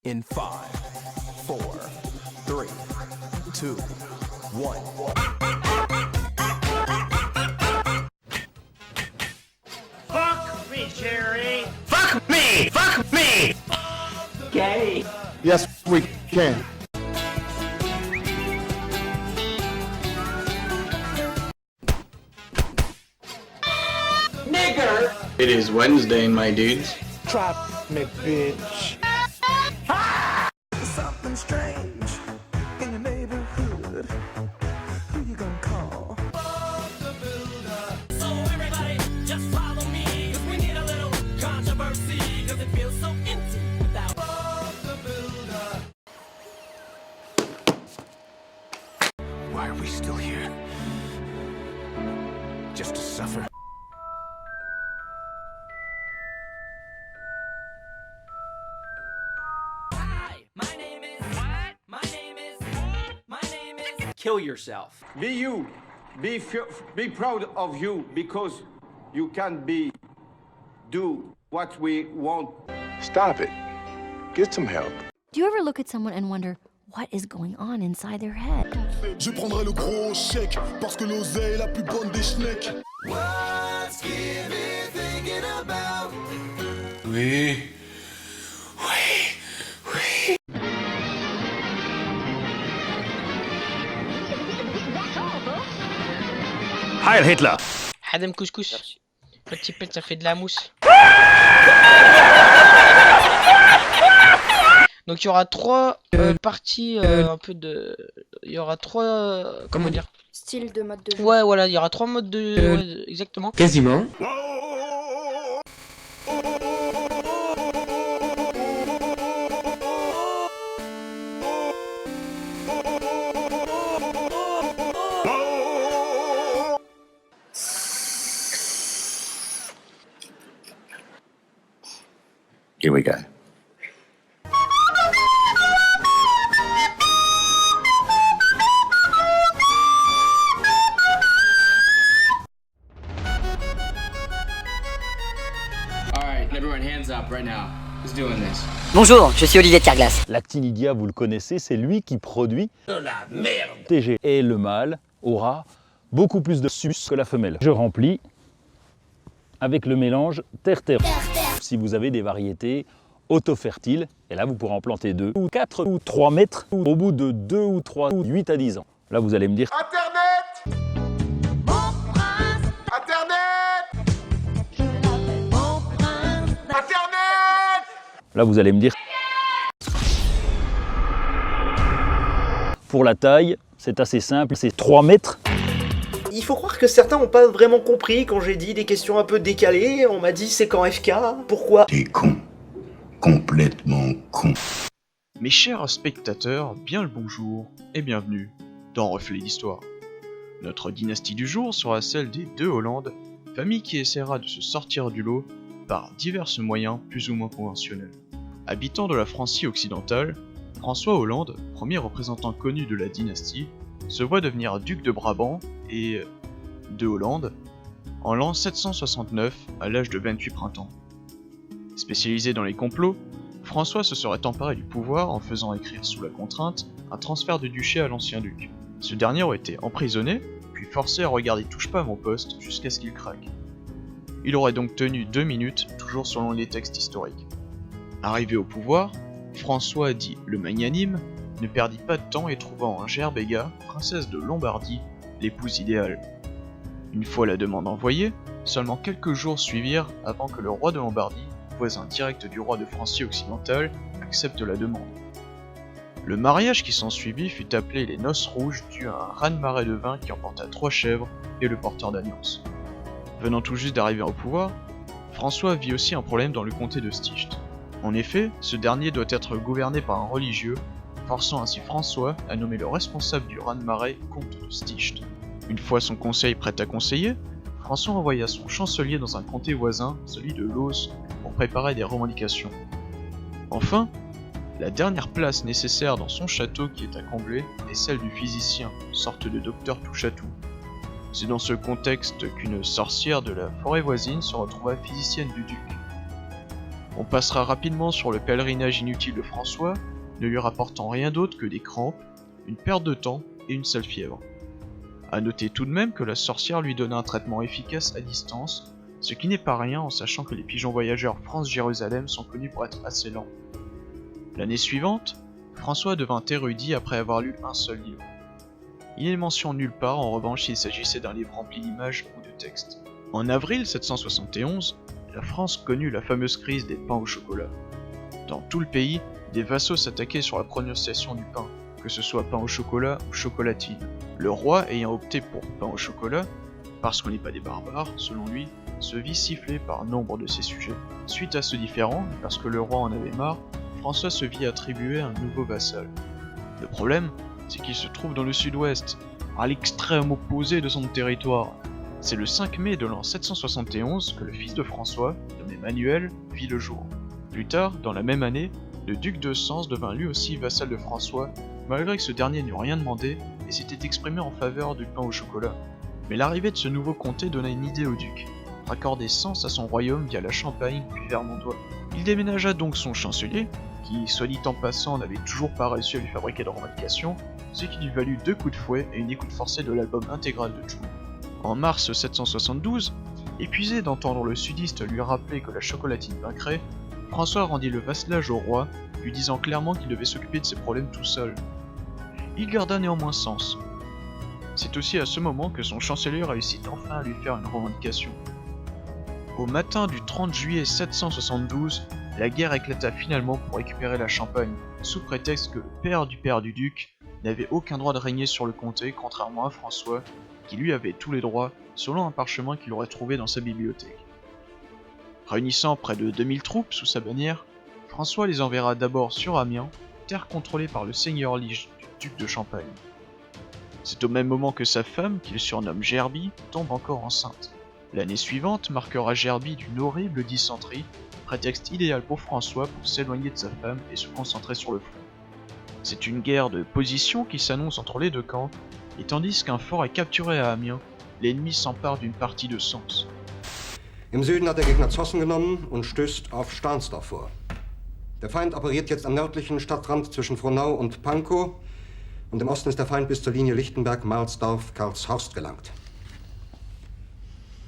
In 5, 4, 3, 2, 1. Fuck me, Jerry! Fuck me! Fuck me! Gay! Yes, we can. Nigger! It is Wednesday, my dudes. Trap me, bitch. Something strange in your neighborhood. Who you gonna call? So everybody just follow me, cause we need a little controversy, cause it feels so empty without the Builder. Why are we still here? Just to suffer. Hi, my name is what? My name is Kill yourself. Be you. Be proud of you because you can do what we want. Stop it. Get some help. Do you ever look at someone and wonder what is going on inside their head? Je prendrai le gros chèque parce que l'oseille est la plus bonne des schnecks. Oui. Heil Hitler! Hadam couscous. Petit pet, ça fait de la mousse. Donc il y aura trois parties, un peu de... Il y aura trois... comment dire? Style de mode de jeu. Ouais, voilà, il y aura trois modes de... ouais, exactement. Quasiment. Here we go. Alright, everyone hands up right now. Who's doing this? Bonjour, je suis Olivier de Carglass. L'actinidia, vous le connaissez, c'est lui qui produit de la merde. TG. Et le mâle aura beaucoup plus de suce que la femelle. Je remplis avec le mélange terre-terre. Si vous avez des variétés auto-fertiles, et là vous pourrez en planter 2 ou 4 ou 3 mètres au bout de 2 ou 3 ou 8 à 10 ans. Là vous allez me dire Internet! Internet! Internet! Là vous allez me dire pour la taille, c'est assez simple, c'est 3 mètres. Il faut croire que certains n'ont pas vraiment compris quand j'ai dit des questions un peu décalées. On m'a dit c'est quand FK, pourquoi? T'es con. Complètement con. Mes chers spectateurs, bien le bonjour et bienvenue dans Reflet d'Histoire. Notre dynastie du jour sera celle des deux Hollande, famille qui essaiera de se sortir du lot par divers moyens plus ou moins conventionnels. Habitant de la Francie occidentale, François Hollande, premier représentant connu de la dynastie, se voit devenir duc de Brabant et de Hollande en l'an 769 à l'âge de 28 printemps. Spécialisé dans les complots, François se serait emparé du pouvoir en faisant écrire sous la contrainte un transfert de duché à l'ancien duc. Ce dernier aurait été emprisonné, puis forcé à regarder Touche pas à mon poste jusqu'à ce qu'il craque. Il aurait donc tenu 2 minutes, toujours selon les textes historiques. Arrivé au pouvoir, François dit le magnanime ne perdit pas de temps et trouva en Gerbega, princesse de Lombardie, l'épouse idéale. Une fois la demande envoyée, seulement quelques jours suivirent avant que le roi de Lombardie, voisin direct du roi de Francie occidentale, accepte la demande. Le mariage qui s'ensuivit fut appelé les Noces Rouges dû à un raz-de-marée de vin qui emporta 3 chèvres et le porteur d'alliance. Venant tout juste d'arriver au pouvoir, François vit aussi un problème dans le comté de Sticht. En effet, ce dernier doit être gouverné par un religieux, forçant ainsi François à nommer le responsable du raz-de-marée comte de Sticht. Une fois son conseil prêt à conseiller, François envoya son chancelier dans un comté voisin, celui de Loos, pour préparer des revendications. Enfin, la dernière place nécessaire dans son château qui est à combler est celle du physicien, sorte de docteur touche-à-tout. C'est dans ce contexte qu'une sorcière de la forêt voisine se retrouva physicienne du duc. On passera rapidement sur le pèlerinage inutile de François, ne lui rapportant rien d'autre que des crampes, une perte de temps et une sale fièvre. A noter tout de même que la sorcière lui donna un traitement efficace à distance, ce qui n'est pas rien en sachant que les pigeons voyageurs France-Jérusalem sont connus pour être assez lents. L'année suivante, François devint érudit après avoir lu un seul livre. Il n'est mention nulle part en revanche s'il s'agissait d'un livre rempli d'images ou de textes. En avril 771, la France connut la fameuse crise des pains au chocolat. Dans tout le pays, des vassaux s'attaquaient sur la prononciation du pain, que ce soit pain au chocolat ou chocolatine. Le roi ayant opté pour pain au chocolat, parce qu'on n'est pas des barbares, selon lui, se vit sifflé par nombre de ses sujets. Suite à ce différend, parce que le roi en avait marre, François se vit attribuer un nouveau vassal. Le problème, c'est qu'il se trouve dans le sud-ouest, à l'extrême opposé de son territoire. C'est le 5 mai de l'an 771 que le fils de François, nommé Manuel, vit le jour. Plus tard, dans la même année, le duc de Sens devint lui aussi vassal de François, malgré que ce dernier n'eût rien demandé et s'était exprimé en faveur du pain au chocolat. Mais l'arrivée de ce nouveau comté donna une idée au duc, raccorder Sens à son royaume via la Champagne puis Vermandois. Il déménagea donc son chancelier, qui, soit dit en passant, n'avait toujours pas réussi à lui fabriquer de revendications, ce qui lui valut 2 coups de fouet et une écoute forcée de l'album intégral de June. En mars 772, épuisé d'entendre le sudiste lui rappeler que la chocolatine vaincrait, François rendit le vasselage au roi, lui disant clairement qu'il devait s'occuper de ses problèmes tout seul. Il garda néanmoins Sens. C'est aussi à ce moment que son chancelier réussit enfin à lui faire une revendication. Au matin du 30 juillet 772, la guerre éclata finalement pour récupérer la Champagne, sous prétexte que le père du duc n'avait aucun droit de régner sur le comté, contrairement à François, qui lui avait tous les droits, selon un parchemin qu'il aurait trouvé dans sa bibliothèque. Réunissant près de 2000 troupes sous sa bannière, François les enverra d'abord sur Amiens, terre contrôlée par le seigneur lige du duc de Champagne. C'est au même moment que sa femme, qu'il surnomme Gerbie, tombe encore enceinte. L'année suivante marquera Gerbie d'une horrible dysenterie, prétexte idéal pour François pour s'éloigner de sa femme et se concentrer sur le front. C'est une guerre de position qui s'annonce entre les deux camps, et tandis qu'un fort est capturé à Amiens, l'ennemi s'empare d'une partie de Sens. Im Süden hat der Gegner Zossen genommen und stößt auf Stahnsdorf vor. Der Feind operiert jetzt am nördlichen Stadtrand zwischen Frohnau und Pankow, und im Osten ist der Feind bis zur Linie Lichtenberg, Marsdorf, Karlshorst gelangt.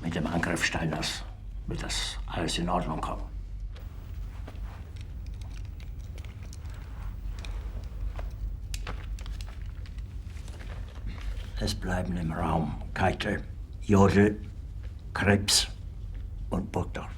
Mit dem Angriff Steiners wird das alles in Ordnung kommen. Es bleiben im Raum Keitel, Jodl, Krebs und Burgdorf.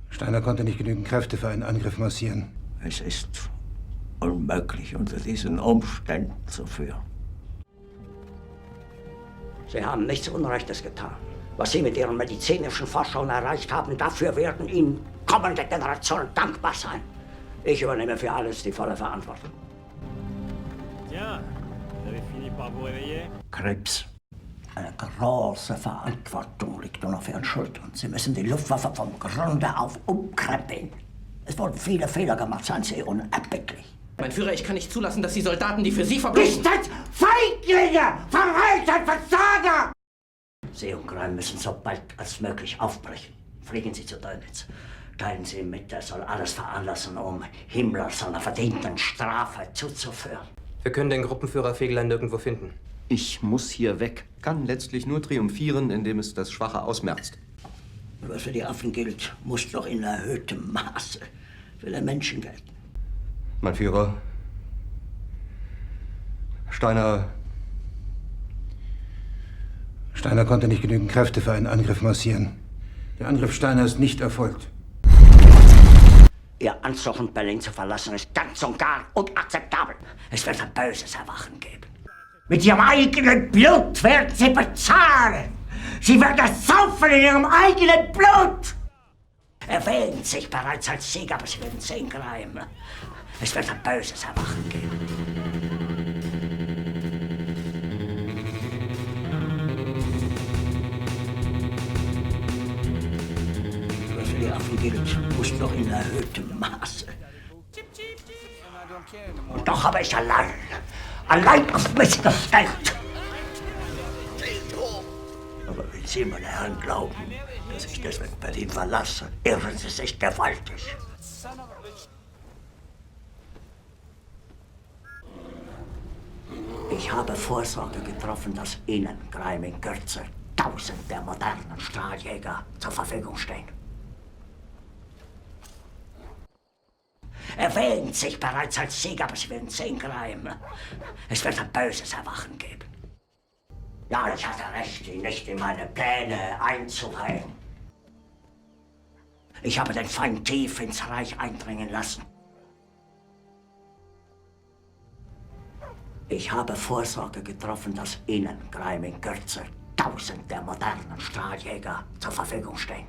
Steiner konnte nicht genügend Kräfte für einen Angriff massieren. Es ist unmöglich, unter diesen Umständen zu führen. Sie haben nichts Unrechtes getan. Was Sie mit Ihren medizinischen Forschungen erreicht haben, dafür werden Ihnen kommende Generationen dankbar sein. Ich übernehme für alles die volle Verantwortung. Tiens, vous avez fini par vous réveiller? Krebs. Eine große Verantwortung liegt nun auf Ihren Schultern. Sie müssen die Luftwaffe vom Grunde auf umkrempeln. Es wurden viele Fehler gemacht, seien Sie unerbittlich. Mein Führer, ich kann nicht zulassen, dass die Soldaten, die für Sie verbringen... Nicht Feiglinge! Verreiter, Versager! Sie und Greim müssen so bald als möglich aufbrechen. Fliegen Sie zu Dönitz. Teilen Sie mit, er soll alles veranlassen, um Himmler seiner verdienten Strafe zuzuführen. Wir können den Gruppenführer Fegelein nirgendwo finden. Ich muss hier weg. Kann letztlich nur triumphieren, indem es das Schwache ausmerzt. Was für die Affen gilt, muss doch in erhöhtem Maße für den Menschen gelten. Mein Führer, Steiner konnte nicht genügend Kräfte für einen Angriff massieren. Der Angriff Steiner ist nicht erfolgt. Ihr Ansuchen, Berlin zu verlassen, ist ganz und gar unakzeptabel. Es wird ein böses Erwachen geben. Mit Ihrem eigenen Blut werden Sie bezahlen. Sie werden saufen in ihrem eigenen Blut! Wählen sich bereits als Sieger, aber sie werden sehen, Greim. Es wird ein böses Erwachen geben. Was für die Affen gilt, muss noch in erhöhtem Maße. Und doch habe ich allein auf mich gestellt. Aber wenn Sie, meine Herren, glauben, dass ich deswegen Berlin verlasse, irren Sie sich gewaltig. Ich habe Vorsorge getroffen, dass Ihnen, Greim, in Kürze 1000 der modernen Strahljäger zur Verfügung stehen. Erwählen sich bereits als Sieger, aber Sie werden sehen, Greim. Es wird ein böses Erwachen geben. Ja, ich hatte recht, ihn nicht in meine Pläne einzuweihen. Ich habe den Feind tief ins Reich eindringen lassen. Ich habe Vorsorge getroffen, dass Ihnen, Greim, in Kürze 1000 der modernen Strahljäger zur Verfügung stehen.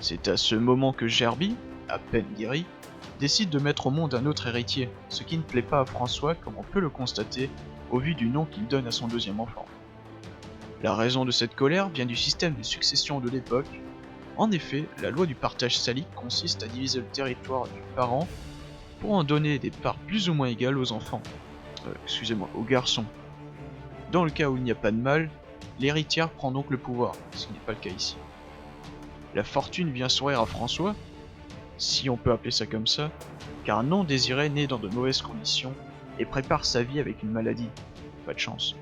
C'est à ce moment que Gerby, à peine guéri, décide de mettre au monde un autre héritier, ce qui ne plaît pas à François comme on peut le constater au vu du nom qu'il donne à son deuxième enfant. La raison de cette colère vient du système de succession de l'époque. En effet, la loi du partage salique consiste à diviser le territoire du parent pour en donner des parts plus ou moins égales aux enfants. Aux garçons. Dans le cas où il n'y a pas de mâle, l'héritière prend donc le pouvoir, ce qui n'est pas le cas ici. La fortune vient sourire à François, si on peut appeler ça comme ça, car un non-désiré naît dans de mauvaises conditions et prépare sa vie avec une maladie. Pas de chance.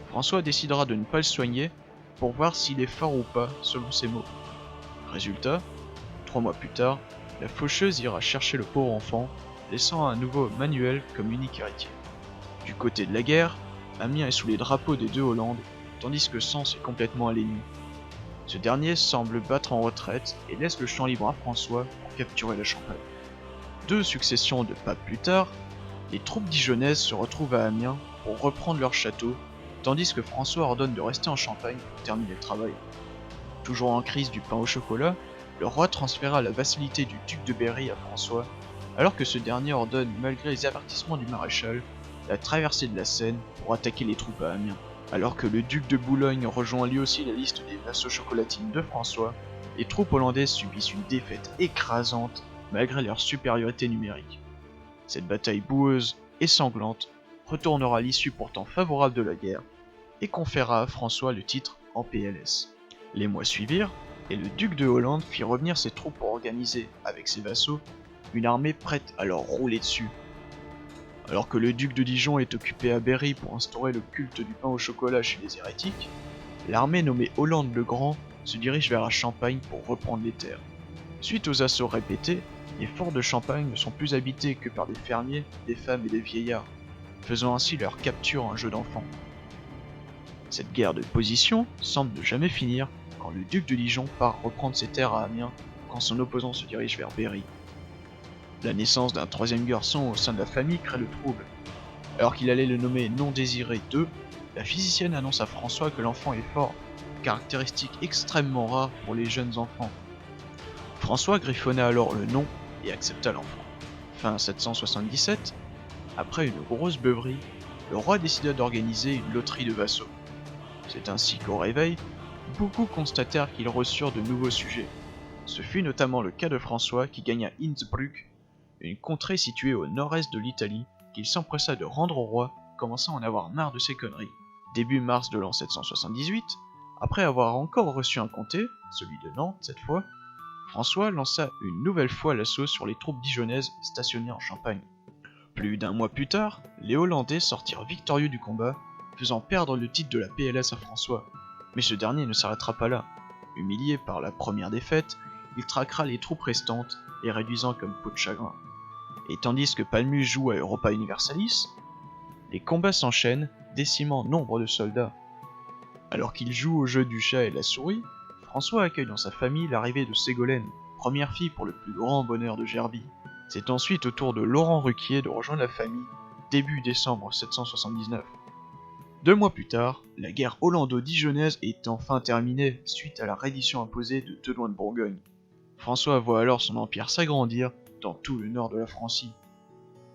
François décidera de ne pas le soigner pour voir s'il est fort ou pas, selon ses mots. Résultat, 3 mois plus tard, la faucheuse ira chercher le pauvre enfant, laissant un nouveau Manuel comme unique héritier. Du côté de la guerre, Amiens est sous les drapeaux des deux Hollandes, tandis que Sens est complètement à l'ennemi. Ce dernier semble battre en retraite et laisse le champ libre à François pour capturer la Champagne. 2 successions de papes plus tard, les troupes dijonnaises se retrouvent à Amiens pour reprendre leur château, tandis que François ordonne de rester en Champagne pour terminer le travail. Toujours en crise du pain au chocolat, le roi transféra la vassalité du duc de Berry à François, alors que ce dernier ordonne, malgré les avertissements du maréchal, la traversée de la Seine pour attaquer les troupes à Amiens. Alors que le duc de Boulogne rejoint lui aussi la liste des vassaux chocolatines de François, les troupes hollandaises subissent une défaite écrasante malgré leur supériorité numérique. Cette bataille boueuse et sanglante retournera l'issue pourtant favorable de la guerre et conférera à François le titre en PLS. Les mois suivirent, et le duc de Hollande fit revenir ses troupes pour organiser, avec ses vassaux, une armée prête à leur rouler dessus. Alors que le duc de Dijon est occupé à Berry pour instaurer le culte du pain au chocolat chez les hérétiques, l'armée nommée Hollande le Grand se dirige vers la Champagne pour reprendre les terres. Suite aux assauts répétés, les forts de Champagne ne sont plus habités que par des fermiers, des femmes et des vieillards, faisant ainsi leur capture un jeu d'enfant. Cette guerre de position semble ne jamais finir quand le duc de Dijon part reprendre ses terres à Amiens quand son opposant se dirige vers Berry. La naissance d'un troisième garçon au sein de la famille crée le trouble. Alors qu'il allait le nommer non désiré 2, la physicienne annonce à François que l'enfant est fort, caractéristique extrêmement rare pour les jeunes enfants. François griffonna alors le nom et accepta l'enfant. Fin 777, après une grosse beuverie, le roi décida d'organiser une loterie de vassaux. C'est ainsi qu'au réveil, beaucoup constatèrent qu'ils reçurent de nouveaux sujets. Ce fut notamment le cas de François qui gagna Innsbruck, une contrée située au nord-est de l'Italie, qu'il s'empressa de rendre au roi, commençant à en avoir marre de ses conneries. Début mars de l'an 778, après avoir encore reçu un comté, celui de Nantes cette fois, François lança une nouvelle fois l'assaut sur les troupes dijonnaises stationnées en Champagne. Plus d'1 mois plus tard, les Hollandais sortirent victorieux du combat, faisant perdre le titre de la PLS à François. Mais ce dernier ne s'arrêtera pas là. Humilié par la première défaite, il traquera les troupes restantes, les réduisant comme peau de chagrin. Et tandis que Palmus joue à Europa Universalis, les combats s'enchaînent, décimant nombre de soldats. Alors qu'il joue au jeu du chat et la souris, François accueille dans sa famille l'arrivée de Ségolène, première fille pour le plus grand bonheur de Gerby. C'est ensuite au tour de Laurent Ruquier de rejoindre la famille, début décembre 779. 2 mois plus tard, la guerre hollando-dijonnaise est enfin terminée suite à la reddition imposée de Telouin de Bourgogne. François voit alors son empire s'agrandir dans tout le nord de la Francie.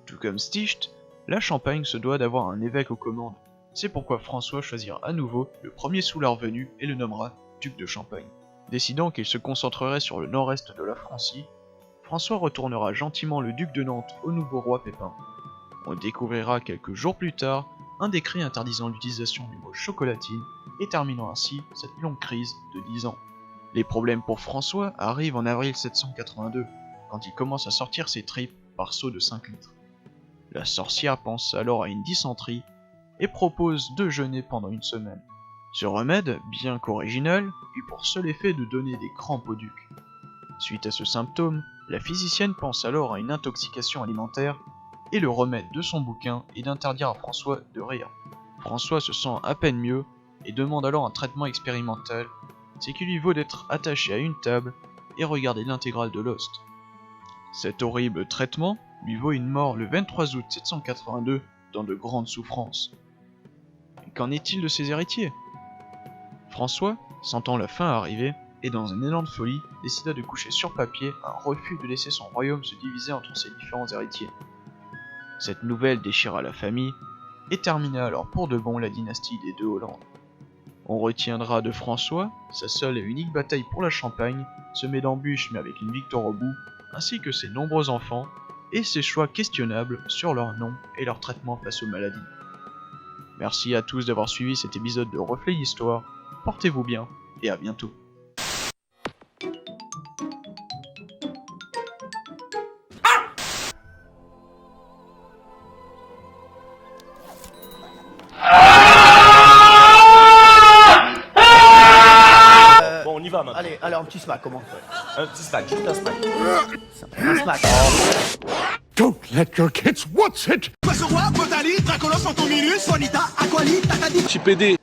Tout comme Sticht, la Champagne se doit d'avoir un évêque aux commandes. C'est pourquoi François choisira à nouveau le premier soulard venu et le nommera duc de Champagne. Décidant qu'il se concentrerait sur le nord-est de la Francie, François retournera gentiment le duc de Nantes au nouveau roi Pépin. On découvrira quelques jours plus tard un décret interdisant l'utilisation du mot chocolatine et terminant ainsi cette longue crise de 10 ans. Les problèmes pour François arrivent en avril 782, quand il commence à sortir ses tripes par seau de 5 litres. La sorcière pense alors à une dysenterie et propose de jeûner pendant une semaine. Ce remède, bien qu'original, eut pour seul effet de donner des crampes au duc. Suite à ce symptôme, la physicienne pense alors à une intoxication alimentaire et le remède de son bouquin est d'interdire à François de rire. François se sent à peine mieux et demande alors un traitement expérimental, ce qui lui vaut d'être attaché à une table et regarder l'intégrale de Lost. Cet horrible traitement lui vaut une mort le 23 août 782 dans de grandes souffrances. Qu'en est-il de ses héritiers? François, sentant la fin arriver, et dans un élan de folie, décida de coucher sur papier un refus de laisser son royaume se diviser entre ses différents héritiers. Cette nouvelle déchira la famille, et termina alors pour de bon la dynastie des deux Hollandes. On retiendra de François sa seule et unique bataille pour la Champagne, semée d'embûches mais avec une victoire au bout, ainsi que ses nombreux enfants, et ses choix questionnables sur leur nom et leur traitement face aux maladies. Merci à tous d'avoir suivi cet épisode de Reflet d'Histoire, portez-vous bien, et à bientôt. Bon, on y va maintenant. Allez, alors un petit smack, comment? Un petit smack, juste un smack. Un smack. Don't let your kids watch it.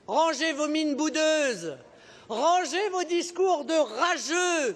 Rangez vos mines boudeuses. Rangez vos discours de rageux.